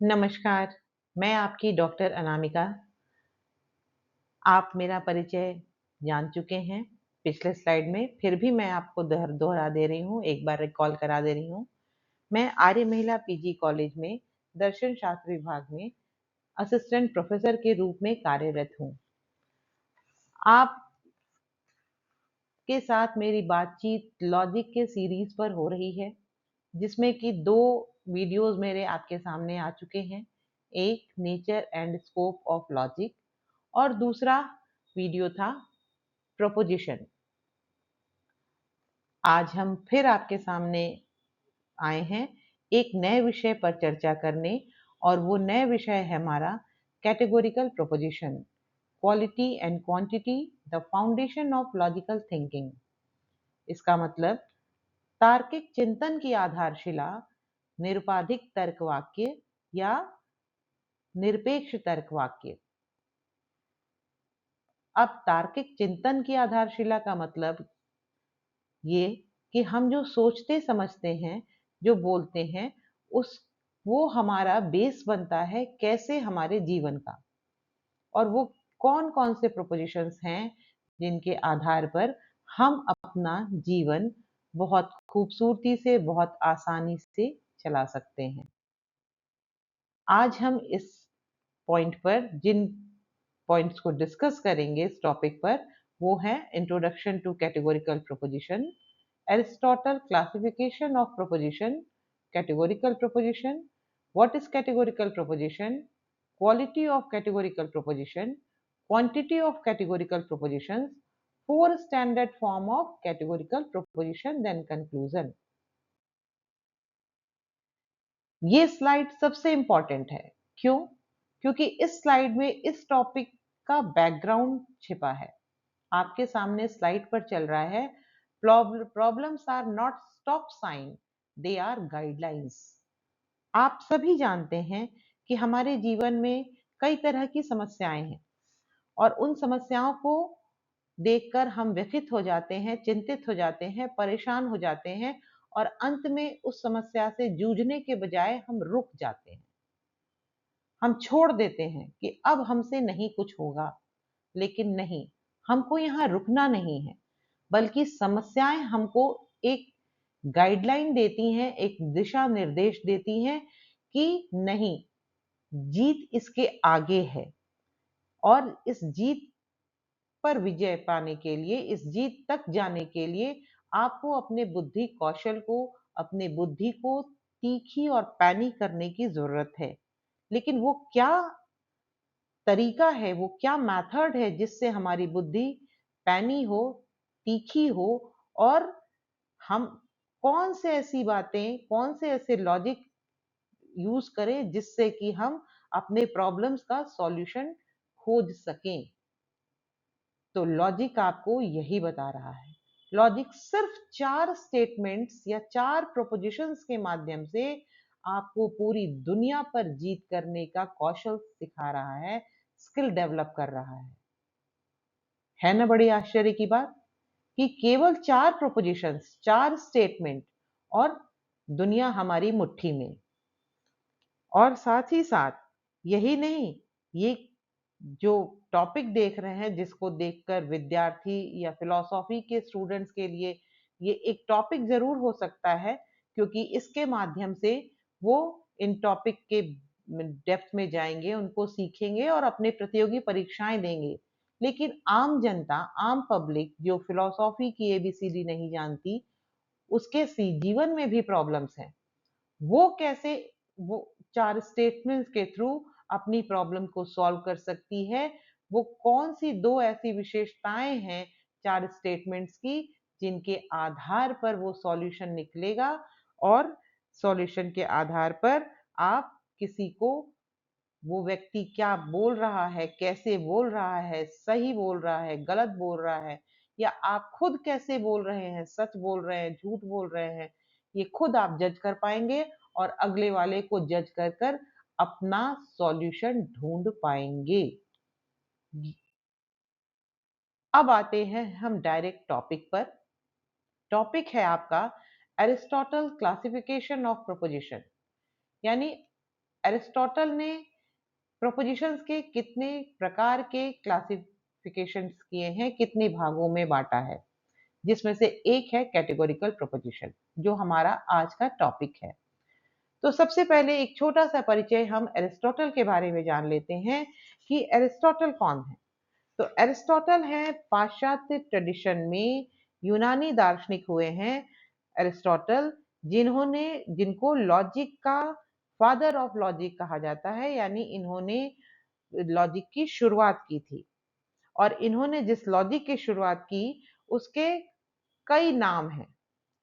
नमस्कार, मैं आपकी डॉक्टर अनामिका। आप मेरा परिचय जान चुके हैं पिछले स्लाइड में, फिर भी मैं आपको दोहरा दे रही हूँ, एक बार रिकॉल करा दे रही हूँ। मैं आर्य महिला पीजी कॉलेज में दर्शन शास्त्र विभाग में असिस्टेंट प्रोफेसर के रूप में कार्यरत हूँ। आपके साथ मेरी बातचीत लॉजिक के सीरीज पर हो रही है, जिसमें कि 2 वीडियोज़ मेरे आपके सामने आ चुके हैं। एक nature and scope of logic और दूसरा वीडियो था प्रोपोजिशन। आज हम फिर आपके सामने आए हैं एक नए विषय पर चर्चा करने, और वो नया विषय है हमारा categorical proposition, quality and quantity, the foundation of logical thinking. इसका मतलब तार्किक चिंतन की आधारशिला, निरुपाधिक तर्क वाक्य या निरपेक्ष तर्क वाक्य। अब तार्किक चिंतन की आधारशिला का मतलब ये कि हम जो सोचते समझते हैं, जो बोलते हैं, उस वो हमारा बेस बनता है कैसे हमारे जीवन का, और वो कौन-कौन से प्रोपोज़िशंस हैं जिनके आधार पर हम अपना जीवन बहुत खूबसूरती से, बहुत आसानी से चला सकते हैं। आज हम इस पॉइंट पर जिन पॉइंट्स को डिस्कस करेंगे इस टॉपिक पर, वो है introduction to categorical proposition, Aristotle classification of proposition, categorical proposition, what is categorical proposition, quality of categorical proposition, quantity of categorical propositions, four standard form of categorical proposition, then conclusion. ये slide सबसे important है। क्यों? क्योंकि इस slide में इस topic का background छिपा है। आपके सामने स्लाइड पर चल रहा है, problems are not stop sign, they are guidelines. आप सभी जानते हैं कि हमारे जीवन में कई तरह की समस्याएं हैं, और उन समस्याओं को देखकर हम व्यथित हो जाते हैं, चिंतित हो जाते हैं, परेशान हो जाते हैं, और अंत में उस समस्या से जूझने के बजाय हम रुक जाते हैं। हम छोड़ देते हैं कि अब हमसे नहीं कुछ होगा। लेकिन नहीं, हमको यहाँ रुकना नहीं है, बल्कि समस्याएं हमको एक गाइडलाइन देती हैं, एक दिशा निर्देश देती हैं कि नहीं, जीत इसके आगे है। और इस जीत पर विजय पाने के लिए, इस जीत तक जाने के लिए आपको अपने बुद्धि कौशल को, अपने बुद्धि को तीखी और पैनी करने की जरूरत है। लेकिन वो क्या तरीका है, वो क्या मेथड है जिससे हमारी बुद्धि पैनी हो, तीखी हो, और हम कौन से ऐसी बातें, कौन से ऐसे लॉजिक यूज करें जिससे कि हम अपने प्रॉब्लम्स का सॉल्यूशन खोज सकें। तो लॉजिक आपको यही बता रहा है। लॉजिक सिर्फ 4 स्टेटमेंट्स या 4 प्रोपोजिशंस के माध्यम से आपको पूरी दुनिया पर जीत करने का कौशल सिखा रहा है, स्किल डेवलप कर रहा है ना? बड़ी आश्चर्य की बात कि केवल 4 प्रोपोजिशंस, 4 स्टेटमेंट, और दुनिया हमारी मुट्ठी में। और साथ ही साथ यही नहीं, ये जो टॉपिक देख रहे हैं, जिसको देखकर विद्यार्थी या फिलॉसफी के स्टूडेंट्स के लिए ये एक टॉपिक जरूर हो सकता है, क्योंकि इसके माध्यम से वो इन टॉपिक के डेप्थ में जाएंगे, उनको सीखेंगे और अपने प्रतियोगी परीक्षाएं देंगे। लेकिन आम जनता, आम पब्लिक जो फिलॉसफी की एबीसीडी नहीं जानती, उसके जीवन में भी प्रॉब्लम्स हैं। वो कैसे वो 4 स्टेटमेंट्स के थ्रू अपनी प्रॉब्लम को सॉल्व कर सकती है, वो कौन सी 2 ऐसी विशेषताएं हैं 4 स्टेटमेंट्स की जिनके आधार पर वो सॉल्यूशन निकलेगा, और सॉल्यूशन के आधार पर आप किसी को, वो व्यक्ति क्या बोल रहा है, कैसे बोल रहा है, सही बोल रहा है, गलत बोल रहा है, या आप खुद कैसे बोल रहे हैं, सच बोल रहे हैं, झूठ बोल रहे हैं, ये खुद आप जज कर पाएंगे, और अगले वाले को जज कर कर अपना सॉल्यूशन ढूंढ पाएंगे। अब आते हैं हम डायरेक्ट टॉपिक पर। टॉपिक है आपका एरिस्टोटल क्लासिफिकेशन ऑफ प्रोपोजिशन, यानी एरिस्टोटल ने प्रोपोजिशंस के कितने प्रकार के क्लासिफिकेशंस किए हैं, कितने भागों में बांटा है, जिसमें से एक है कैटेगोरिकल प्रोपोजिशन, जो हमारा आज का टॉपिक है। तो सबसे पहले एक छोटा सा परिचय हम एरिस्टोटल के बारे में जान लेते हैं कि एरिस्टोटल कौन है। तो एरिस्टोटल है पाश्चात्य ट्रेडिशन में यूनानी दार्शनिक हुए हैं एरिस्टोटल, जिनको लॉजिक का फादर ऑफ लॉजिक कहा जाता है, यानी इन्होंने लॉजिक की शुरुआत की थी। और इन्होंने जिस लॉजिक की शुरुआत की उसके कई नाम हैं,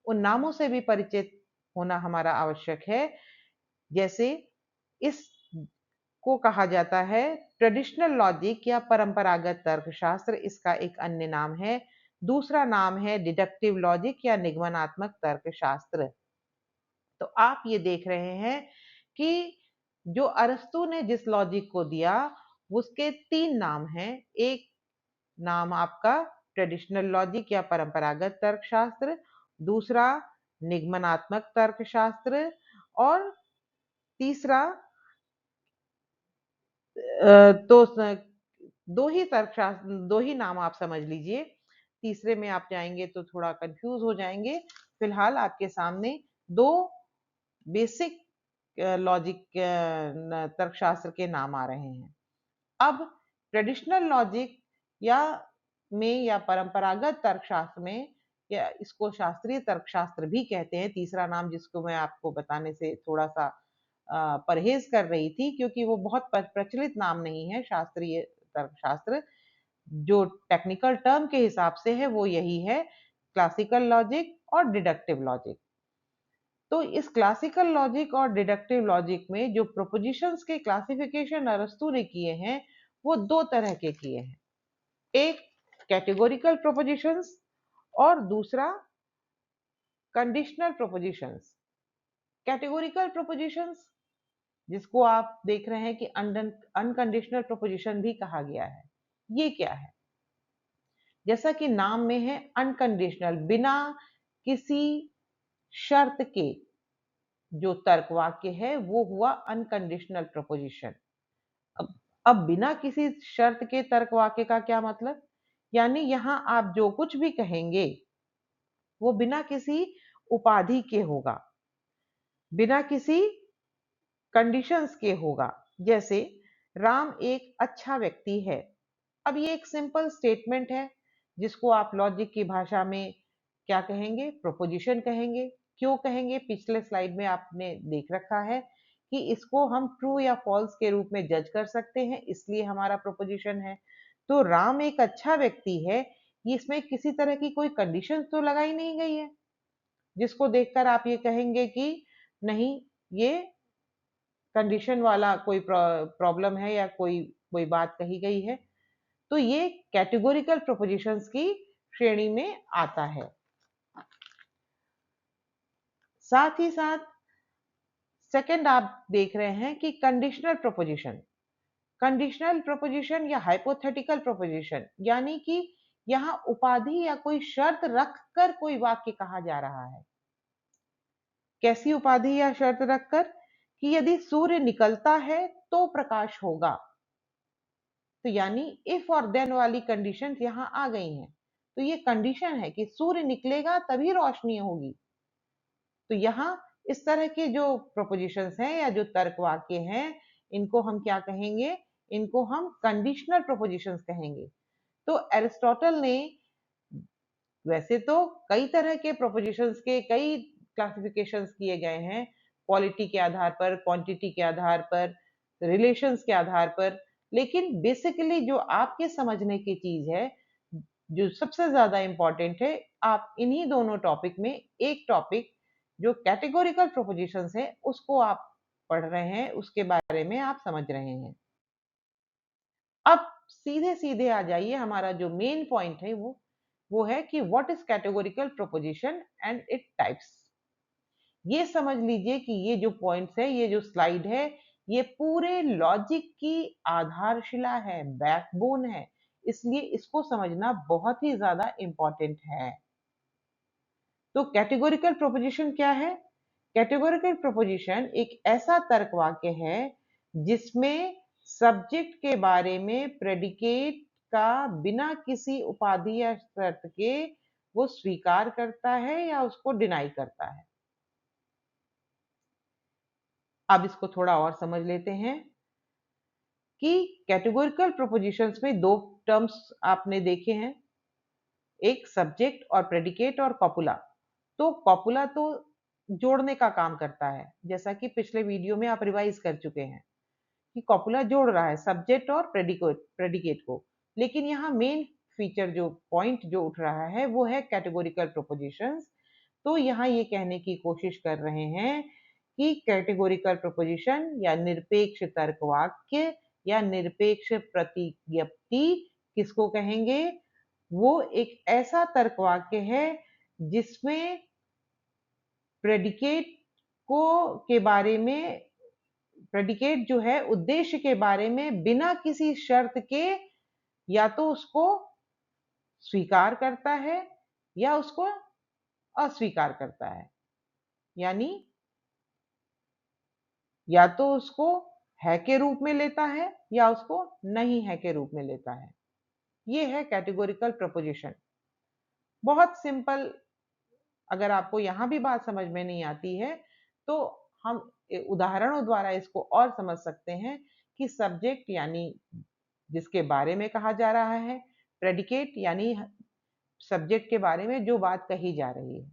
उन नामों से भी परिचित होना हमारा आवश्यक है। जैसे इस को कहा जाता है ट्रेडिशनल लॉजिक या परंपरागत तर्कशास्त्र, इसका एक अन्य नाम है। दूसरा नाम है डिडक्टिव लॉजिक या निगमनात्मक तर्कशास्त्र। तो आप ये देख रहे हैं कि जो अरस्तु ने जिस लॉजिक को दिया उसके तीन नाम हैं। एक नाम आपका ट्रेडिशनल लॉजिक या परंपरागत तर्कशास्त्र, दूसरा निगमनात्मक तर्कशास्त्र, और तीसरा तो दो ही नाम आप समझ लीजिए। तीसरे में आप जाएंगे तो थोड़ा कंफ्यूज हो जाएंगे। फिलहाल आपके सामने दो बेसिक लॉजिक तर्कशास्त्र के नाम आ रहे हैं। अब ट्रेडिशनल लॉजिक या या परंपरागत तर्कशास्त्र में, या इसको शास्त्रीय तर्कशास्त्र भी कहते हैं, तीसरा नाम जिसको मैं आपको बताने से थोड़ा सा परहेज कर रही थी, क्योंकि वो बहुत प्रचलित नाम नहीं है। शास्त्रीय तर्कशास्त्र जो टेक्निकल टर्म के हिसाब से है वो यही है, क्लासिकल लॉजिक और डिडक्टिव लॉजिक। तो इस क्लासिकल लॉजिक और डिडक्टिव लॉजिक में जो प्रोपोजिशंस के क्लासिफिकेशन अरस्तु ने किए हैं वो दो तरह के किए हैं। एक कैटेगोरिकल प्रोपोजिशंस और दूसरा कंडीशनल प्रोपोजिशंस। कैटेगोरिकल प्रोपोजिशंस, जिसको आप देख रहे हैं कि अनकंडीशनल प्रोपोजिशन भी कहा गया है, ये क्या है? जैसा कि नाम में है अनकंडीशनल, बिना किसी शर्त के जो तर्क वाक्य है वो हुआ अनकंडीशनल प्रोपोजिशन। अब बिना किसी शर्त के तर्क वाक्य का क्या मतलब? यानी यहां आप जो कुछ भी कहेंगे वो बिना किसी उपाधि के होगा, बिना किसी कंडीशंस के होगा। जैसे राम एक अच्छा व्यक्ति है। अब ये एक सिंपल स्टेटमेंट है जिसको आप लॉजिक की भाषा में क्या कहेंगे? प्रोपोजिशन कहेंगे। क्यों कहेंगे? पिछले स्लाइड में आपने देख रखा है कि इसको हम ट्रू या फॉल्स के रूप में जज कर सकते हैं, इसलिए हमारा प्रोपोजिशन है। तो राम एक अच्छा व्यक्ति है, इसमें किसी तरह की कोई कंडीशन तो लगाई नहीं गई है जिसको देखकर आप ये कहेंगे कि नहीं, ये कंडीशन वाला कोई प्रॉब्लम है या कोई कोई बात कही गई है। तो ये कैटेगोरिकल प्रोपोजिशंस की श्रेणी में आता है। साथ ही साथ सेकंड आप देख रहे हैं कि कंडीशनल प्रोपोजिशन। कंडीशनल प्रोपोजिशन या हाइपोथेटिकल प्रोपोजिशन, यानी कि यहां उपाधि या कोई शर्त रखकर कोई वाक्य कहा जा रहा है। कैसी उपाधि या शर्त रखकर? कि यदि सूर्य निकलता है तो प्रकाश होगा। तो यानी इफ और देन वाली कंडीशंस यहां आ गई हैं। तो ये कंडीशन है कि सूर्य निकलेगा तभी रोशनी होगी। तो यहाँ इस तरह के जो प्रोपोजिशंस हैं या जो तर्क वाक्य हैं, इनको हम क्या कहेंगे? इनको हम कंडीशनल प्रोपोजिशंस कहेंगे। तो एरिस्टोटल ने, वैसे तो कई तरह के प्रोपोजिशंस के कई क्लासिफिकेशंस किए गए हैं, क्वालिटी के आधार पर, क्वांटिटी के आधार पर, रिलेशंस के आधार पर, लेकिन बेसिकली जो आपके समझने की चीज है, जो सबसे ज्यादा इंपॉर्टेंट है, आप इन्हीं दोनों टॉपिक में एक टॉपिक जो कैटेगोरिकल प्रोपोजिशंस है उसको आप पढ़ रहे हैं, उसके बारे में आप समझ रहे हैं। अब सीधे सीधे आ जाइए, हमारा जो मेन पॉइंट है वो है कि what is categorical proposition and it types. ये समझ लीजिए कि ये जो पॉइंट्स है, ये जो स्लाइड है, ये पूरे लॉजिक की आधारशिला है, बैकबोन है, इसलिए इसको समझना बहुत ही ज्यादा इंपॉर्टेंट है। तो कैटेगोरिकल प्रोपोजिशन क्या है? कैटेगोरिकल प्रोपोजिशन एक ऐसा तर्क वाक्य है जिसमें सब्जेक्ट के बारे में प्रेडिकेट का बिना किसी उपाधि या शर्त के वो स्वीकार करता है या उसको डिनाई करता है। अब इसको थोड़ा और समझ लेते हैं कि कैटेगोरिकल प्रोपोजिशंस में दो टर्म्स आपने देखे हैं, एक सब्जेक्ट और प्रेडिकेट और कॉपुला। तो कॉपुला तो जोड़ने का काम करता है, जैसा कि पिछले वीडियो में आप रिवाइज कर चुके हैं कि कॉपुला जोड़ रहा है सब्जेक्ट और प्रेडिकेट को। लेकिन यहाँ मेन फीचर जो पॉइंट जो उठ रहा है वो है कैटेगोरिकल प्रोपोजिशंस। तो यहाँ ये कहने की कोशिश कर रहे हैं कि कैटेगोरिकल प्रोपोजिशन या निरपेक्ष तर्कवाक्य या निरपेक्ष प्रतिज्ञप्ति किसको कहेंगे? वो एक ऐसा तर्कवाक्य है जिसमें प्रेडिकेट को के बारे में, प्रेडिकेट जो है उद्देश्य के बारे में बिना किसी शर्त के या तो उसको स्वीकार करता है या उसको अस्वीकार करता है। यानी या तो उसको है के रूप में लेता है या उसको नहीं है के रूप में लेता है। ये है कैटेगोरिकल प्रपोजिशन। बहुत सिंपल। अगर आपको यहाँ भी बात समझ में नहीं आती है तो हम उदाहरणों द्वारा इसको और समझ सकते हैं कि सब्जेक्ट यानी जिसके बारे में कहा जा रहा है, प्रेडिकेट यानी सब्जेक्ट के बारे में जो बात कही जा रही है।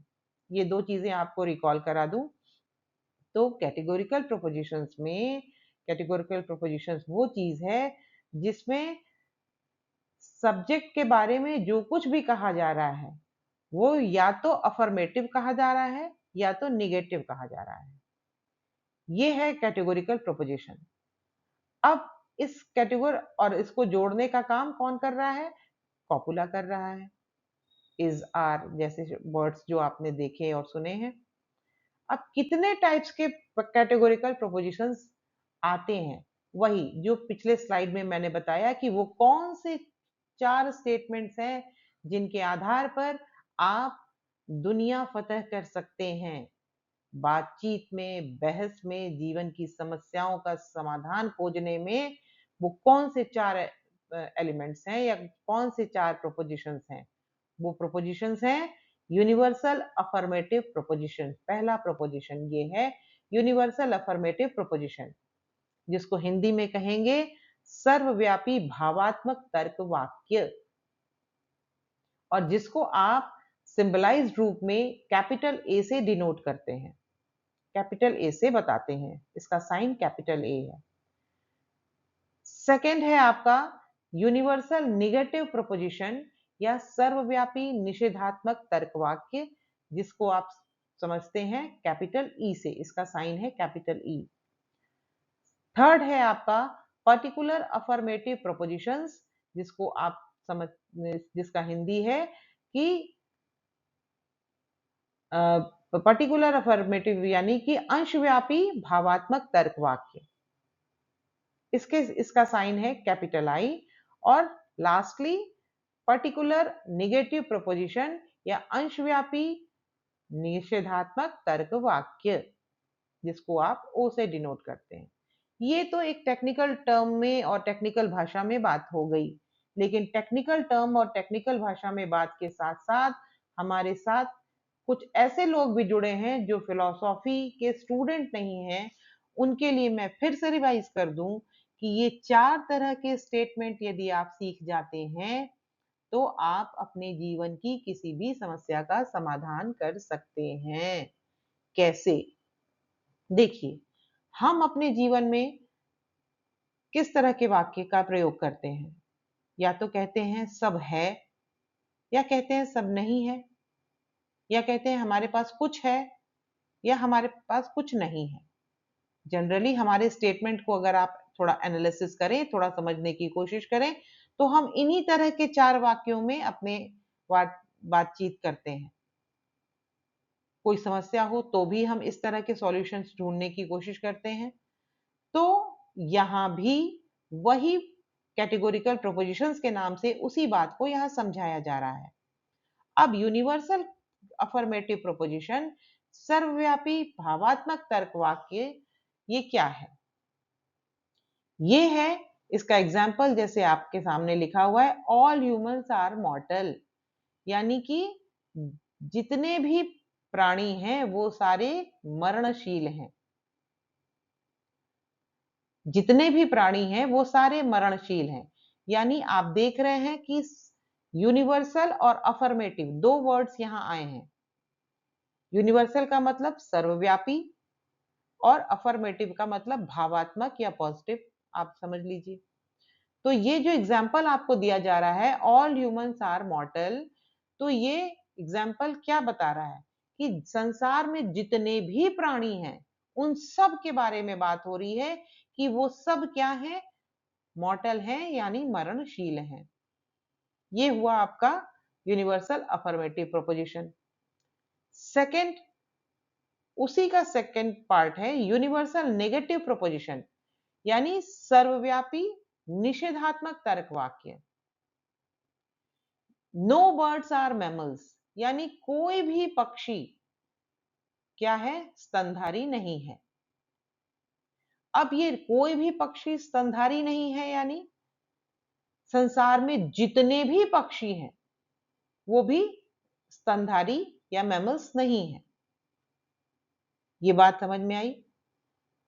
ये दो चीजें आपको रिकॉल करा दूं तो कैटेगोरिकल प्रोपोजिशंस में, कैटेगोरिकल प्रोपोजिशंस वो चीज है जिसमें सब्जेक्ट के बारे में जो कुछ भी कहा जा रहा है वो या तो अफर्मेटिव कहा जा रहा है या तो निगेटिव कहा जा रहा है। ये है कैटेगोरिकल प्रोपोजिशन। अब इस कैटेगोरी और इसको जोड़ने का काम कौन कर रहा है? कॉपुला कर रहा है। इज, आर जैसे वर्ड्स जो आपने देखे और सुने हैं। अब कितने टाइप्स के कैटेगोरिकल प्रोपोजिशंस आते हैं? वही जो पिछले स्लाइड में मैंने बताया कि वो कौन से 4 स्टेटमेंट्स हैं जिनके आधार पर आप दुनिया फतह कर सकते हैं। बातचीत में, बहस में, जीवन की समस्याओं का समाधान खोजने में वो कौन से 4 एलिमेंट्स हैं या कौन से 4 प्रोपोजिशंस हैं? वो प्रोपोजिशंस हैं यूनिवर्सल अफर्मेटिव प्रोपोजिशन। पहला प्रोपोजिशन ये है यूनिवर्सल अफर्मेटिव प्रोपोजिशन, जिसको हिंदी में कहेंगे सर्वव्यापी भावात्मक तर्क वाक्य, और जिसको आप सिंबलाइज्ड रूप में कैपिटल ए से डिनोट करते हैं, कैपिटल ए से बताते हैं। इसका साइन कैपिटल ए है। सेकेंड है आपका यूनिवर्सल निगेटिव प्रोपोजिशन या सर्वव्यापी निषेधात्मक तर्कवाक्य, जिसको आप समझते हैं कैपिटल ई से। इसका साइन है कैपिटल ई। थर्ड है आपका पर्टिकुलर अफर्मेटिव प्रोपोजिशंस, जिसको आप समझ, जिसका हिंदी है कि पर्टिकुलर अफर्मेटिव यानी कि अंशव्यापी भावात्मक तर्कवाक्य। इसका साइन है कैपिटल आई। और लास्टली पर्टिकुलर निगेटिव प्रोपोजिशन या अंशव्यापी निषेधात्मक तर्क वाक्य, जिसको आप ओ से डिनोट करते हैं। ये तो एक टेक्निकल टर्म में और टेक्निकल भाषा में बात हो गई, लेकिन टेक्निकल टर्म और टेक्निकल भाषा में बात के साथ साथ हमारे साथ कुछ ऐसे लोग भी जुड़े हैं जो फिलॉसफी के स्टूडेंट नहीं हैं। उनके लिए मैं फिर से रिवाइज कर दूं कि ये 4 तरह के स्टेटमेंट यदि आप सीख जाते हैं तो आप अपने जीवन की किसी भी समस्या का समाधान कर सकते हैं। कैसे? देखिए, हम अपने जीवन में किस तरह के वाक्य का प्रयोग करते हैं? या तो कहते हैं सब है, या कहते हैं सब नहीं है, या कहते हैं हमारे पास कुछ है या हमारे पास कुछ नहीं है। जनरली हमारे स्टेटमेंट को अगर आप थोड़ा एनालिसिस करें, थोड़ा समझने की कोशिश करें, तो हम इन्हीं तरह के 4 वाक्यों में अपने बातचीत करते हैं। कोई समस्या हो तो भी हम इस तरह के सॉल्यूशंस ढूंढने की कोशिश करते हैं। तो यहाँ भी वही कैटेगोरिकल प्रोपोजिशंस के नाम से उसी बात को यहाँ समझाया जा रहा है। अब यूनिवर्सल अफर्मेटिव प्रोपोजिशन सर्वव्यापी भावात्मक तर्क वाक्य ये क्या है? ये है इसका एग्जाम्पल, जैसे आपके सामने लिखा हुआ है, ऑल ह्यूमंस आर मॉर्टल, यानी कि जितने भी प्राणी हैं वो सारे मरणशील हैं। जितने भी प्राणी हैं वो सारे मरणशील हैं। यानी आप देख रहे हैं कि यूनिवर्सल और अफर्मेटिव दो वर्ड्स यहां आए हैं। यूनिवर्सल का मतलब सर्वव्यापी और अफर्मेटिव का मतलब भावात्मक या पॉजिटिव, आप समझ लीजिए। तो ये जो एग्जाम्पल आपको दिया जा रहा है, ऑल ह्यूमंस आर मॉर्टल, तो ये एग्जाम्पल क्या बता रहा है कि संसार में जितने भी प्राणी हैं उन सब के बारे में बात हो रही है कि वो सब क्या है? मॉर्टल हैं, यानी मरणशील हैं। ये हुआ आपका यूनिवर्सल अफर्मेटिव प्रोपोजिशन। सेकंड, उसी का सेकंड पार्ट है यूनिवर्सल नेगेटिव प्रोपोजिशन, यानी सर्वव्यापी निषेधात्मक तर्क वाक्य। नो बर्ड्स आर मैमल्स, यानी कोई भी पक्षी क्या है? स्तनधारी नहीं है। अब ये कोई भी पक्षी स्तनधारी नहीं है, यानी संसार में जितने भी पक्षी हैं वो भी स्तनधारी या मैमल्स नहीं है। ये बात समझ में आई?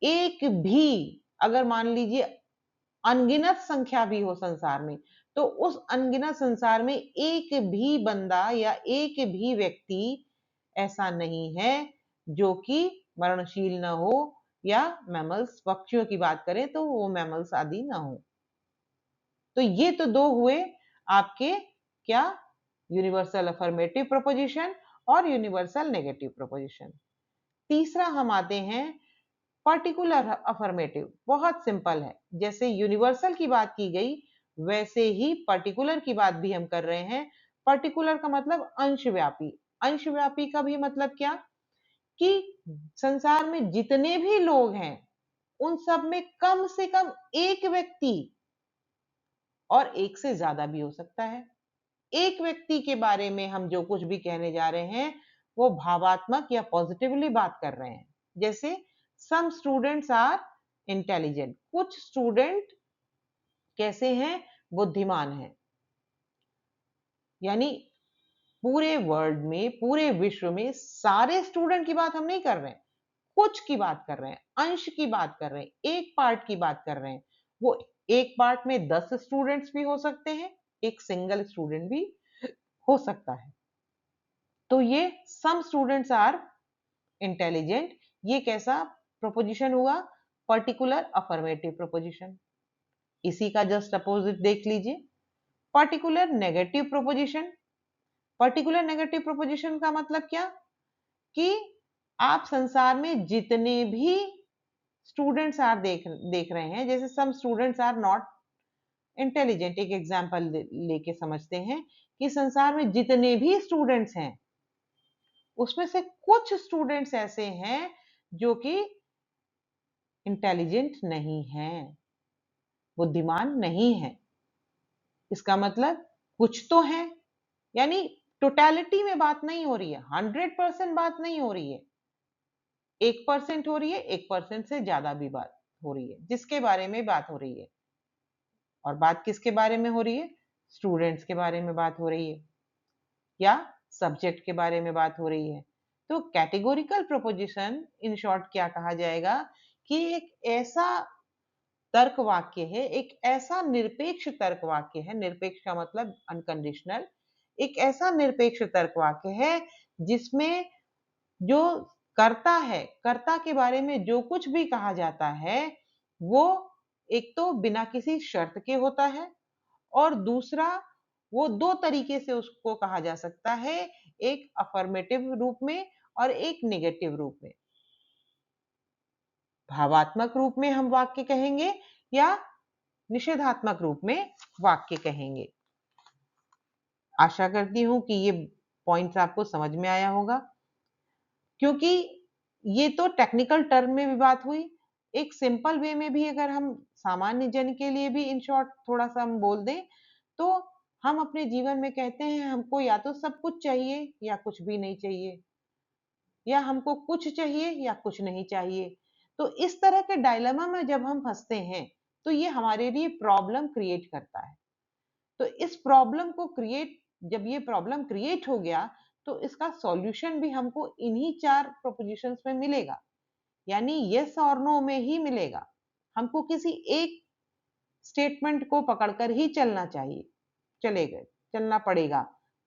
एक भी, अगर मान लीजिए अनगिनत संख्या भी हो संसार में, तो उस अनगिनत संसार में एक भी बंदा या एक भी व्यक्ति ऐसा नहीं है जो कि मरणशील न हो, या मैमल्स, पक्षियों की बात करें तो वो मैमल्स आदि ना हो। तो ये तो दो हुए आपके क्या? यूनिवर्सल अफर्मेटिव प्रोपोजिशन और यूनिवर्सल नेगेटिव प्रोपोजिशन। तीसरा हम आते हैं पर्टिकुलर अफर्मेटिव। बहुत सिंपल है, जैसे यूनिवर्सल की बात की गई वैसे ही पर्टिकुलर की बात भी हम कर रहे हैं। पर्टिकुलर का मतलब अंशव्यापी। अंशव्यापी का भी मतलब क्या? कि संसार में जितने भी लोग हैं उन सब में कम से कम एक व्यक्ति, और एक से ज्यादा भी हो सकता है, एक व्यक्ति के बारे में हम जो कुछ भी कहने जा रहे हैं वो भावात्मक या पॉजिटिवली बात कर रहे हैं। जैसे सम स्टूडेंट्स आर इंटेलिजेंट, कुछ स्टूडेंट कैसे हैं? बुद्धिमान हैं। यानी पूरे वर्ल्ड में, पूरे विश्व में सारे स्टूडेंट की बात हम नहीं कर रहे हैं, कुछ की बात कर रहे हैं, अंश की बात कर रहे हैं, एक पार्ट की बात कर रहे हैं। वो एक पार्ट में 10 स्टूडेंट्स भी हो सकते हैं, एक सिंगल स्टूडेंट भी हो सकता है। तो ये सम स्टूडेंट्स आर इंटेलिजेंट, ये कैसा प्रोपोजिशन हुआ? Particular affirmative proposition. इसी का जस्ट अपोजिट देख लीजिए, particular negative proposition. Particular negative proposition का मतलब क्या? कि आप संसार में जितने भी स्टूडेंट्स आर देख रहे हैं, जैसे some students are not intelligent, एक एग्जांपल लेके समझते हैं कि संसार में जितने भी स्टूडेंट्स हैं उसमें से कुछ स्टूडेंट्स ऐसे हैं जो कि इंटेलिजेंट नहीं हैं, बुद्धिमान नहीं है। इसका मतलब कुछ तो है, यानी टोटलिटी में बात नहीं हो रही है, 100% बात नहीं हो रही है, 1% हो रही है, 1% से ज्यादा भी बात हो रही है। जिसके बारे में बात हो रही है, और बात किसके बारे में हो रही है? स्टूडेंट्स के बारे में बात हो रही है, या सब्जेक्ट के बारे में बात हो रही है। तो कैटेगोरिकल प्रोपोजिशन इन शॉर्ट क्या कहा जाएगा कि एक ऐसा तर्क वाक्य है, एक ऐसा निरपेक्ष तर्क वाक्य है, निरपेक्ष का मतलब अनकंडीशनल, एक ऐसा निरपेक्ष तर्क वाक्य है जिसमें जो कर्ता है, कर्ता के बारे में जो कुछ भी कहा जाता है वो एक तो बिना किसी शर्त के होता है, और दूसरा वो दो तरीके से उसको कहा जा सकता है, एक अफर्मेटिव रूप में और एक नेगेटिव रूप में। भावात्मक रूप में हम वाक्य कहेंगे या निषेधात्मक रूप में वाक्य कहेंगे। आशा करती हूं कि ये पॉइंट्स आपको समझ में आया होगा, क्योंकि ये तो टेक्निकल टर्म में भी बात हुई, एक सिंपल वे में भी अगर हम सामान्य जन के लिए भी इन शॉर्ट थोड़ा सा हम बोल दें तो हम अपने जीवन में कहते हैं हमको या तो सब कुछ चाहिए या कुछ भी नहीं चाहिए। या हमको कुछ चाहिए या कुछ नहीं चाहिए। तो इस तरह के डायलेमा में जब हम फंसते हैं तो ये हमारे लिए प्रॉब्लम क्रिएट करता है। तो इस प्रॉब्लम को क्रिएट जब ये प्रॉब्लम क्रिएट हो गया तो इसका सॉल्यूशन भी हमको इन्हीं 4 प्रोपोजिशंस में मिलेगा, यानी यस और नो में ही मिलेगा। हमको किसी एक स्टेटमेंट को पकड़कर ही चलना चाहिए, चलना पड़ेगा,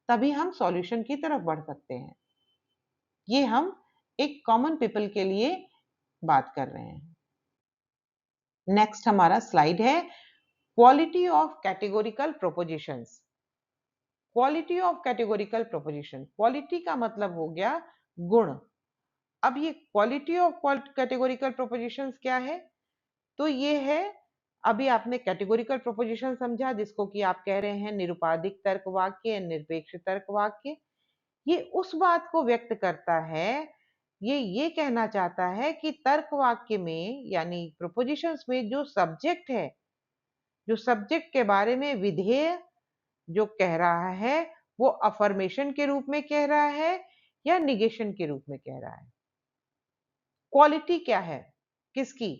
तभी हम सॉल्यूशन की तरफ बढ़ सकते हैं। ये हम एक कॉमन पीपल के लिए बात कर रहे हैं। नेक्स्ट हमारा स्लाइड है quality of categorical propositions. Quality of categorical proposition, quality का मतलब हो गया गुण। अब ये क्वालिटी ऑफ कैटेगोरिकल प्रोपोजिशंस क्या है? तो ये है, अभी आपने कैटेगोरिकल प्रोपोजिशन समझा जिसको कि आप कह रहे हैं निरुपाधिक तर्क वाक्य, निरपेक्ष तर्क वाक्य। ये उस बात को व्यक्त करता है, ये कहना चाहता है कि तर्क वाक्य में यानी प्रोपोजिशंस में जो सब्जेक्ट है, जो सब्जेक्ट के बारे में विधेय जो कह रहा है वो अफर्मेशन के रूप में कह रहा है या निगेशन के रूप में कह रहा है। क्वालिटी क्या है? किसकी?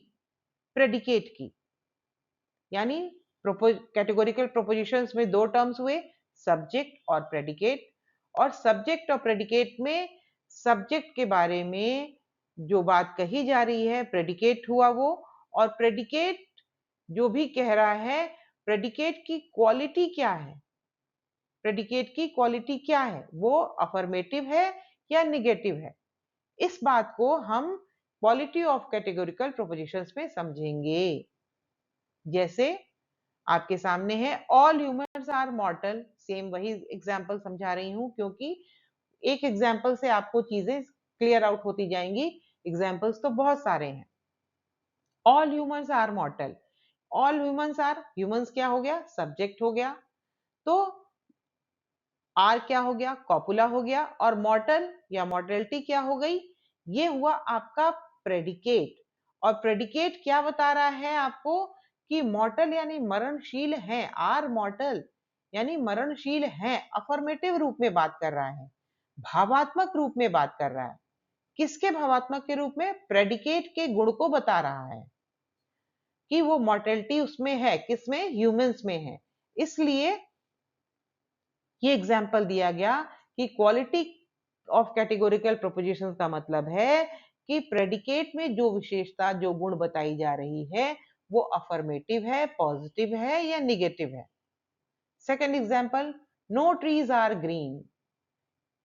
प्रेडिकेट की। यानी कैटेगोरिकल प्रोपोजिशंस में दो टर्म्स हुए, सब्जेक्ट और प्रेडिकेट। और सब्जेक्ट और प्रेडिकेट में सब्जेक्ट के बारे में जो बात कही जा रही है प्रेडिकेट हुआ वो, और प्रेडिकेट जो भी कह रहा है प्रेडिकेट की क्वालिटी क्या है, प्रेडिकेट की क्वालिटी क्या है, वो अफर्मेटिव है या निगेटिव है। इस बात को हम क्वालिटी ऑफ कैटेगोरिकल प्रोपोजिशंस में समझेंगे। जैसे आपके सामने है all humans are mortal, same वही एग्जांपल समझा रही हूं क्योंकि एक एग्जांपल से आपको चीजें क्लियर आउट होती जाएंगी। एग्जांपल्स तो बहुत सारे हैं। All humans are mortal, all humans are, humans क्या हो गया? सब्जेक्ट हो गया। तो आर क्या हो गया? कॉपुला हो गया। और मॉर्टल या मॉर्टेलिटी क्या हो गई? ये हुआ आपका प्रेडिकेट। और प्रेडिकेट क्या बता रहा है आपको? कि मॉर्टल यानी मरणशील है, आर मॉर्टल यानी मरणशील है, अफर्मेटिव रूप में बात कर रहा है, भावात्मक रूप में बात कर रहा है। किसके भावात्मक के रूप में? प्रेडिकेट के गुण को बता रहा है कि वो मॉर्टेलिटी उसमें है, किसमें? ह्यूमंस में है। इसलिए ये एग्जाम्पल दिया गया कि क्वालिटी ऑफ कैटेगोरिकल प्रोपोजिशंस का मतलब है कि प्रेडिकेट में जो विशेषता, जो गुण बताई जा रही है वो अफर्मेटिव है, पॉजिटिव है या निगेटिव है। Second example, no trees are green.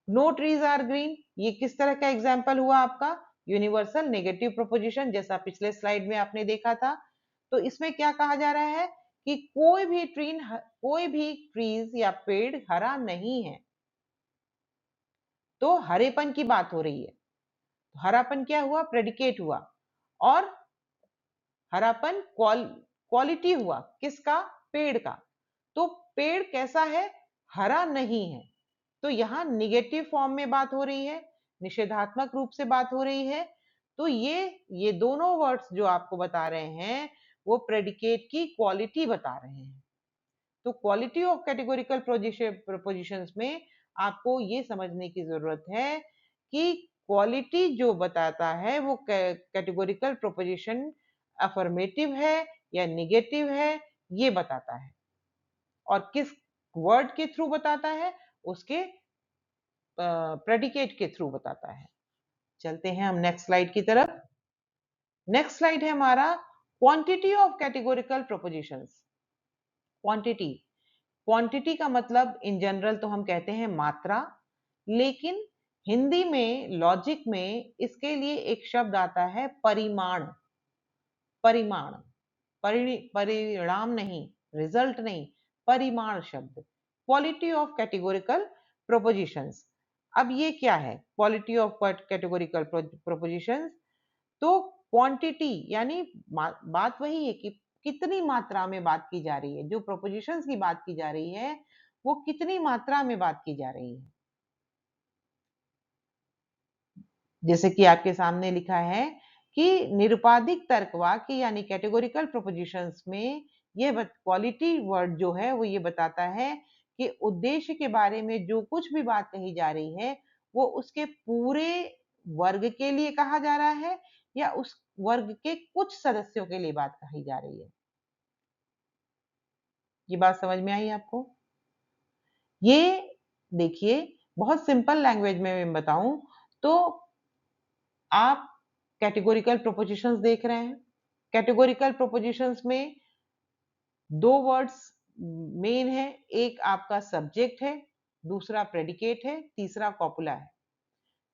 No trees are green, ये किस तरह का एग्जाम्पल हुआ आपका? यूनिवर्सल नेगेटिव प्रोपोजिशन, जैसा पिछले स्लाइड में आपने देखा था। तो इसमें क्या कहा जा रहा है कि कोई भी ट्रीज या पेड़ हरा नहीं है। तो हरेपन की बात हो रही है। हरापन क्या हुआ? प्रेडिकेट हुआ। और हरापन क्वालिटी हुआ, किसका? पेड़ का। तो पेड़ कैसा है? हरा नहीं है। तो यहाँ निगेटिव फॉर्म में बात हो रही है, निषेधात्मक रूप से बात हो रही है। तो ये दोनों वर्ड्स जो आपको बता रहे हैं वो प्रेडिकेट की क्वालिटी बता रहे हैं। तो क्वालिटी ऑफ कैटेगोरिकल प्रोपोजिशंस में आपको ये समझने की जरूरत है कि क्वालिटी जो बताता है वो कैटेगोरिकल प्रोपोजिशन अफर्मेटिव है या निगेटिव है, ये बताता है। और किस वर्ड के थ्रू बताता है? उसके प्रेडिकेट के थ्रू बताता है। चलते हैं हम नेक्स्ट स्लाइड की तरफ। नेक्स्ट स्लाइड है हमारा quantity of categorical propositions. Quantity, quantity का मतलब इन जनरल तो हम कहते हैं मात्रा, लेकिन हिंदी में लॉजिक में इसके लिए एक शब्द आता है परिमाण। परिमाण, परिणाम नहीं, रिजल्ट नहीं, परिमाण शब्द। Quality of categorical propositions. अब ये क्या है क्वालिटी ऑफ कैटेगोरिकल प्रोपोजिशंस? तो क्वांटिटी यानी बात वही है कि कितनी मात्रा में बात की जा रही है, जो प्रोपोजिशंस की बात की जा रही है वो कितनी मात्रा में बात की जा रही है। जैसे कि आपके सामने लिखा है कि निरुपाधिक तर्क वाक्य यानी कैटेगोरिकल प्रोपोजिशंस में ये क्वालिटी वर्ड जो है वो ये बताता है कि उद्देश्य के बारे में जो कुछ भी बात कही जा रही है वो उसके पूरे वर्ग के लिए कहा जा रहा है या उस वर्ग के कुछ सदस्यों के लिए बात कही जा रही है? ये बात समझ में आई आपको? ये देखिए, बहुत सिंपल लैंग्वेज में मैं बताऊं तो आप कैटेगोरिकल प्रोपोजिशंस देख रहे हैं। कैटेगोरिकल प्रोपोजिशंस में दो वर्ड्स मेन है, एक आपका सब्जेक्ट है, दूसरा प्रेडिकेट है, तीसरा कॉपुला है।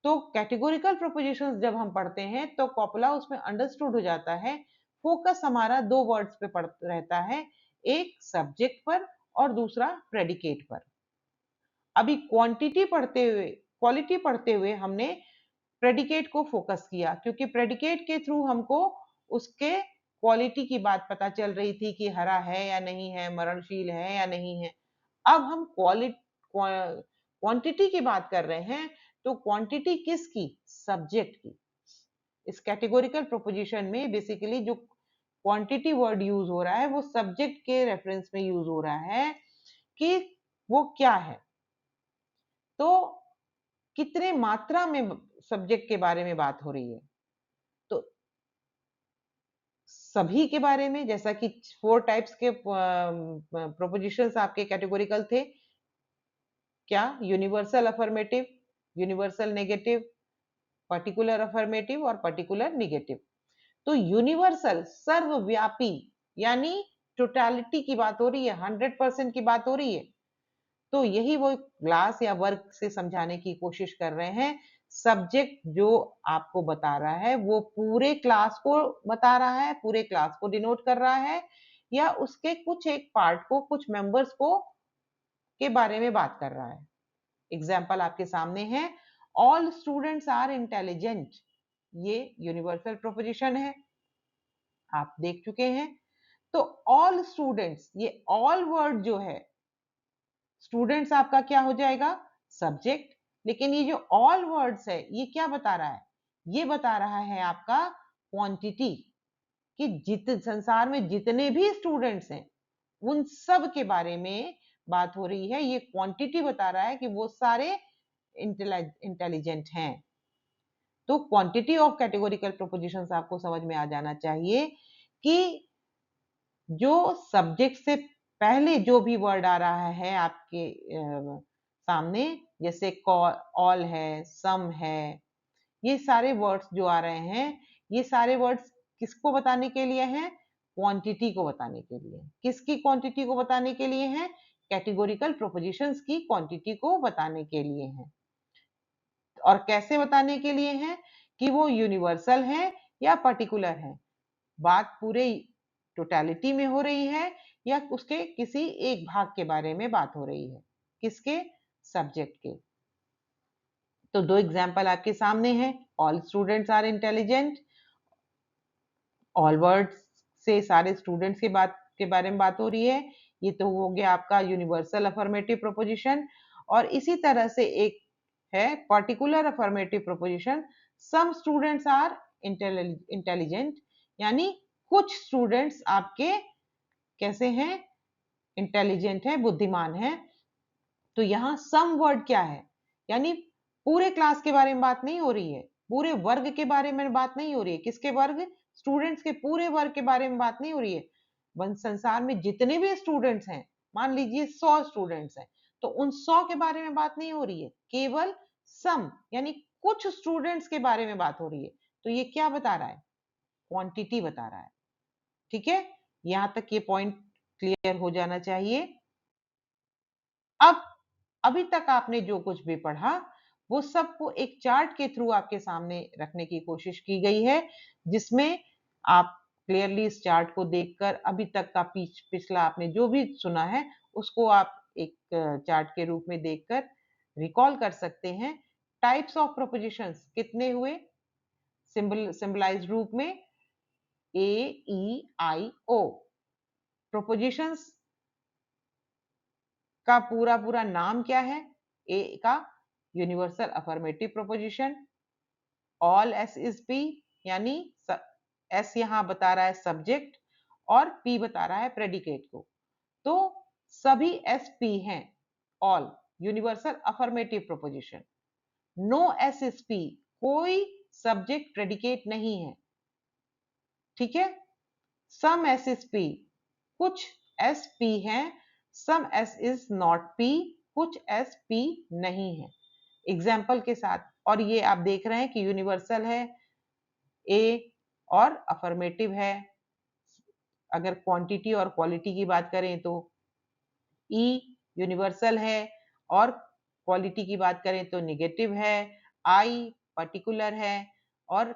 तो कैटेगोरिकल प्रोपोजिशंस जब हम पढ़ते हैं तो कॉपुला उसमें अंडरस्टूड हो जाता है। फोकस हमारा दो वर्ड्स पे रहता है, एक सब्जेक्ट पर और दूसरा प्रेडिकेट पर। अभी क्वालिटी पढ़ते हुए हमने प्रेडिकेट को फोकस किया, क्योंकि प्रेडिकेट के थ्रू हमको उसके क्वालिटी की बात पता चल रही थी कि हरा है या नहीं है, मरणशील है या नहीं है। अब हम क्वांटिटी की बात कर रहे हैं, तो क्वांटिटी किसकी? सब्जेक्ट की। इस कैटेगोरिकल प्रोपोजिशन में बेसिकली जो क्वांटिटी वर्ड यूज हो रहा है वो सब्जेक्ट के रेफरेंस में यूज हो रहा है कि वो क्या है। तो कितने मात्रा में सब्जेक्ट के बारे में बात हो रही है? तो सभी के बारे में, जैसा कि 4 टाइप्स के प्रोपोजिशंस आपके कैटेगोरिकल थे। क्या? Universal affirmative, universal negative, particular affirmative और पर्टिकुलर नेगेटिव। तो यूनिवर्सल सर्वव्यापी यानी टोटलिटी की बात हो रही है, 100% की बात हो रही है। तो यही वो क्लास या वर्ग से समझाने की कोशिश कर रहे हैं। सब्जेक्ट जो आपको बता रहा है वो पूरे क्लास को बता रहा है, पूरे क्लास को डिनोट कर रहा है, या उसके कुछ एक पार्ट को, कुछ मेंबर्स को के बारे में बात कर रहा है। एग्जाम्पल आपके सामने है, ऑल स्टूडेंट्स आर इंटेलिजेंट। ये यूनिवर्सल प्रोपोजिशन है, आप देख चुके हैं। तो ऑल स्टूडेंट्स, ये ऑल वर्ड जो है, स्टूडेंट्स आपका क्या हो जाएगा? सब्जेक्ट। लेकिन ये जो ऑल वर्ड्स है ये क्या बता रहा है? ये बता रहा है आपका क्वांटिटी, कि संसार में जितने भी स्टूडेंट्स हैं उन सब के बारे में बात हो रही है। ये क्वांटिटी बता रहा है कि वो सारे इंटेलिजेंट हैं। तो क्वांटिटी ऑफ कैटेगोरिकल प्रोपोजिशंस आपको समझ में आ जाना चाहिए कि जो सब्जेक्ट से पहले जो भी वर्ड आ रहा है आपके सामने, जैसे ऑल है, सम है, ये सारे वर्ड्स जो आ रहे हैं, ये सारे वर्ड्स किसको बताने के लिए हैं? क्वांटिटी को बताने के लिए। किसकी क्वांटिटी को बताने के लिए हैं? कैटेगोरिकल प्रोपोजिशंस की क्वांटिटी को बताने के लिए हैं। और कैसे बताने के लिए हैं? कि वो यूनिवर्सल है या पर्टिकुलर है। बात पूरे टोटलिटी में हो रही है या उसके किसी एक भाग के बारे में बात हो रही है? किसके? सब्जेक्ट के। तो दो एग्जाम्पल आपके सामने हैं, all students are intelligent. All words से सारे स्टूडेंट्स के बारे में बात हो रही है। ये तो हो गया आपका यूनिवर्सल अफर्मेटिव प्रोपोजिशन। और इसी तरह से एक है particular affirmative proposition, some students are intelligent, यानी कुछ स्टूडेंट्स आपके कैसे हैं? इंटेलिजेंट है, बुद्धिमान है। तो यहाँ सम वर्ड क्या है? यानी पूरे क्लास के बारे में बात नहीं हो रही है, पूरे वर्ग के बारे में बात नहीं हो रही है। किसके वर्ग? स्टूडेंट्स के पूरे वर्ग के बारे में बात नहीं हो रही है। संसार में जितने भी स्टूडेंट्स हैं, मान लीजिए 100 स्टूडेंट्स हैं, तो उन 100 के बारे में बात नहीं हो रही है, केवल सम यानी कुछ स्टूडेंट्स के बारे में बात हो रही है। तो ये क्या बता रहा है? क्वांटिटी बता रहा है। ठीक है, यहां तक ये पॉइंट क्लियर हो जाना चाहिए। अब अभी तक आपने जो कुछ भी पढ़ा वो सबको एक चार्ट के थ्रू आपके सामने रखने की कोशिश की गई है, जिसमें आप क्लियरली इस चार्ट को देखकर अभी तक का पिछला आपने जो भी सुना है उसको आप एक चार्ट के रूप में देखकर रिकॉल कर सकते हैं। टाइप्स ऑफ प्रोपोजिशंस कितने हुए? सिंबलाइज्ड रूप में ए, ई, आई, ओ। प्रोपोजिशंस का पूरा पूरा नाम क्या है? ए का universal affirmative proposition, all S is P, यानी एस यहां बता रहा है सब्जेक्ट और पी बता रहा है प्रेडिकेट को। तो सभी एस पी हैं, all universal affirmative proposition. No S is P, कोई सब्जेक्ट प्रेडिकेट नहीं है, ठीक है। सम एस इज पी, कुछ एस पी है, some S is not P, कुछ एस पी नहीं है। एग्जाम्पल के साथ, और ये आप देख रहे हैं कि यूनिवर्सल है ए और अफर्मेटिव है। अगर क्वांटिटी और क्वालिटी की बात करें तो ई यूनिवर्सल है, और क्वालिटी की बात करें तो निगेटिव है। आई पर्टिकुलर है, और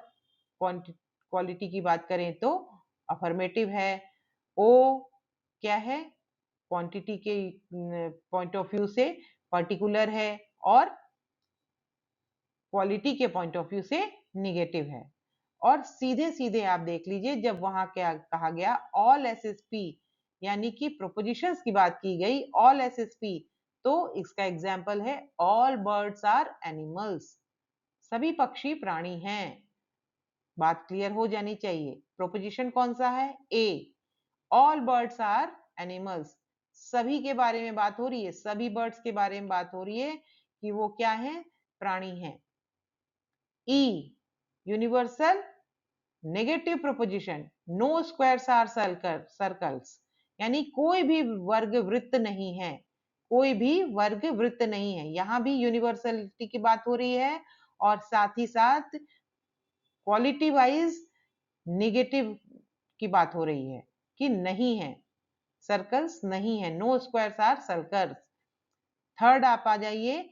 क्वालिटी की बात करें तो अफर्मेटिव है। ओ क्या है, क्वांटिटी के पॉइंट ऑफ व्यू से पर्टिकुलर है, और क्वालिटी के पॉइंट ऑफ व्यू से निगेटिव है। और सीधे सीधे आप देख लीजिए, जब वहां क्या कहा गया, ऑल एसएसपी, यानी कि प्रोपोजिशंस की बात की गई, ऑल एसएसपी, तो इसका एग्जाम्पल है ऑल बर्ड्स आर एनिमल्स, सभी पक्षी प्राणी हैं। बात क्लियर हो जानी चाहिए। प्रोपोजिशन कौन सा है, ए, ऑल बर्ड्स आर एनिमल्स, सभी के बारे में बात हो रही है, सभी बर्ड्स के बारे में बात हो रही है कि वो क्या है, प्राणी हैं। E universal negative proposition, no squares are circles, यानी कोई भी वर्ग वृत्त नहीं है, कोई भी वर्ग वृत्त नहीं है। यहां भी यूनिवर्सलिटी की बात हो रही है, और साथ ही साथ क्वालिटी वाइज निगेटिव की बात हो रही है कि नहीं है, सर्कल्स नहीं है, no squares are circles. Third आप आ जाइए,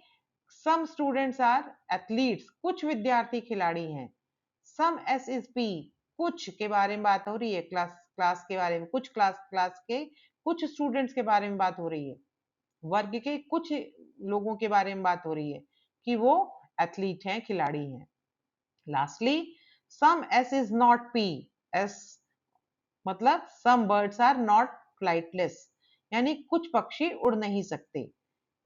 सम स्टूडेंट्स आर एथलीट्स, कुछ विद्यार्थी खिलाड़ी हैं। सम एस इज पी, कुछ के बारे में बात हो रही है, क्लास के बारे में, कुछ क्लास के कुछ स्टूडेंट्स के बारे में बात हो रही है, वर्ग के कुछ लोगों के बारे में बात हो रही है कि वो एथलीट हैं, खिलाड़ी हैं। Lastly, some S is not P, S मतलब some birds are not flightless, यानी कुछ पक्षी उड़ नहीं सकते।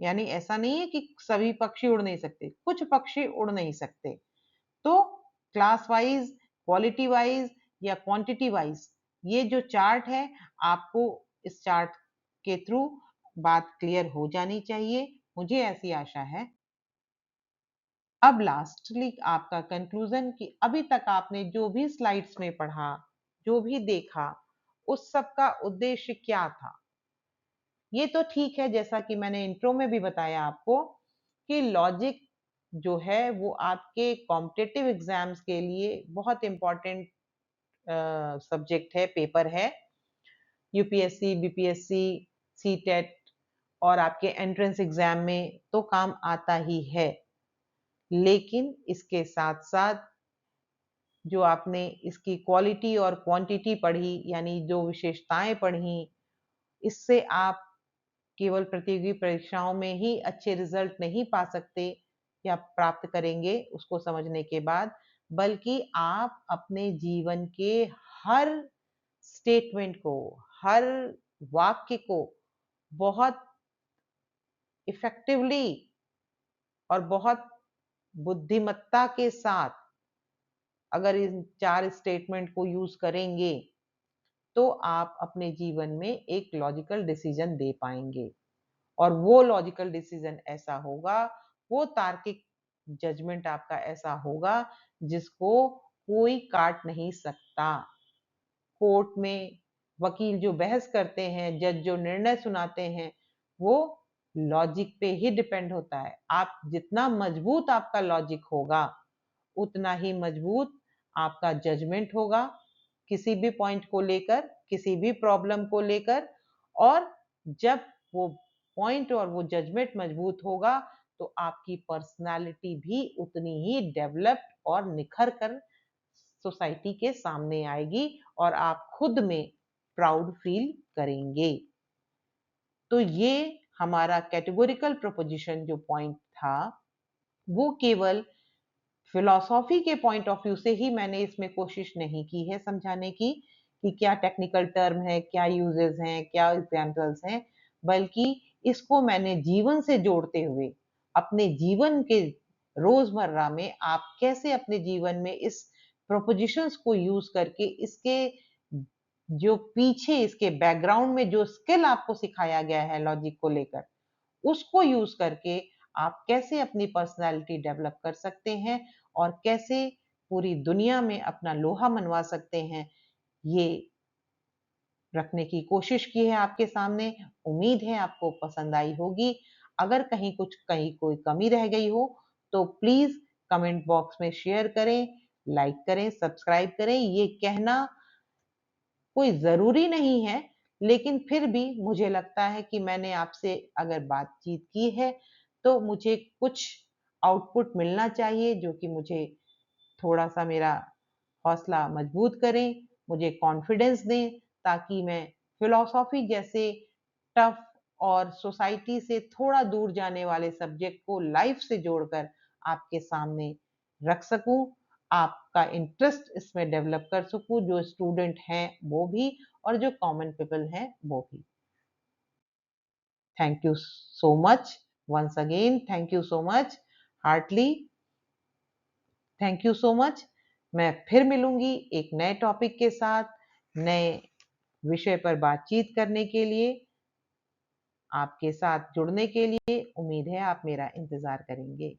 यानी ऐसा नहीं है कि सभी पक्षी उड़ नहीं सकते, कुछ पक्षी उड़ नहीं सकते। तो क्लास वाइज, क्वालिटी वाइज या क्वांटिटी वाइज, ये जो चार्ट है, आपको इस चार्ट के थ्रू बात क्लियर हो जानी चाहिए, मुझे ऐसी आशा है। अब लास्टली आपका कंक्लूजन, कि अभी तक आपने जो भी स्लाइड्स में पढ़ा, जो भी देखा, उस सब का उद्देश्य क्या था। ये तो ठीक है, जैसा कि मैंने इंट्रो में भी बताया आपको, कि लॉजिक जो है वो आपके कॉम्पिटिटिव एग्जाम्स के लिए बहुत इंपॉर्टेंट सब्जेक्ट है, पेपर है। यूपीएससी, बीपीएससी, सीटेट और आपके एंट्रेंस एग्जाम में तो काम आता ही है, लेकिन इसके साथ साथ जो आपने इसकी क्वालिटी और क्वांटिटी पढ़ी, यानी जो विशेषताएं पढ़ी, इससे आप केवल प्रतियोगी परीक्षाओं में ही अच्छे रिजल्ट नहीं पा सकते या प्राप्त करेंगे उसको समझने के बाद, बल्कि आप अपने जीवन के हर स्टेटमेंट को, हर वाक्य को बहुत इफेक्टिवली और बहुत बुद्धिमत्ता के साथ अगर इन 4 स्टेटमेंट को यूज करेंगे, तो आप अपने जीवन में एक लॉजिकल डिसीजन दे पाएंगे। और वो लॉजिकल डिसीजन ऐसा होगा, वो तार्किक जजमेंट आपका ऐसा होगा जिसको कोई काट नहीं सकता। कोर्ट में वकील जो बहस करते हैं, जज जो निर्णय सुनाते हैं, वो लॉजिक पे ही डिपेंड होता है। आप जितना मजबूत आपका लॉजिक होगा, उतना ही मजबूत आपका जजमेंट होगा, किसी भी पॉइंट को लेकर, किसी भी प्रॉब्लम को लेकर। और जब वो पॉइंट और वो जजमेंट मजबूत होगा, तो आपकी पर्सनालिटी भी उतनी ही डेवलप्ड और निखर कर सोसाइटी के सामने आएगी, और आप खुद में प्राउड फील करेंगे। तो ये हमारा कैटेगोरिकल प्रोपोजिशन जो पॉइंट था, वो केवल फिलॉसफी के पॉइंट ऑफ व्यू से ही मैंने इसमें कोशिश नहीं की है समझाने की, कि क्या टेक्निकल टर्म है, क्या यूजेस हैं, क्या एग्जाम्पल्स हैं, बल्कि इसको मैंने जीवन से जोड़ते हुए, अपने जीवन के रोजमर्रा में आप कैसे अपने जीवन में इस प्रोपोजिशंस को यूज करके, इसके जो पीछे, इसके बैकग्राउंड में जो स्किल आपको सिखाया गया है लॉजिक को लेकर, उसको यूज करके आप कैसे अपनी पर्सनालिटी डेवलप कर सकते हैं, और कैसे पूरी दुनिया में अपना लोहा मनवा सकते हैं, ये रखने की कोशिश की है आपके सामने। उम्मीद है आपको पसंद आई होगी। अगर कहीं कोई कमी रह गई हो तो प्लीज कमेंट बॉक्स में शेयर करें, लाइक करें, सब्सक्राइब करें। ये कहना कोई जरूरी नहीं है, लेकिन फिर भी मुझे लगता है कि मैंने आपसे अगर बातचीत की है तो मुझे कुछ आउटपुट मिलना चाहिए जो कि मुझे थोड़ा सा मेरा हौसला मजबूत करें, मुझे कॉन्फिडेंस दें, ताकि मैं फिलॉसफी जैसे टफ और सोसाइटी से थोड़ा दूर जाने वाले सब्जेक्ट को लाइफ से जोड़कर आपके सामने रख सकूं, आपका इंटरेस्ट इसमें डेवलप कर सकूं, जो स्टूडेंट हैं वो भी और जो कॉमन पीपल हैं वो भी। Thank you so much once again, thank you so much heartly, thank you so much. मैं फिर मिलूंगी एक नए टॉपिक के साथ, नए विषय पर बातचीत करने के लिए। आपके साथ जुड़ने के लिए उम्मीद है आप मेरा इंतजार करेंगे।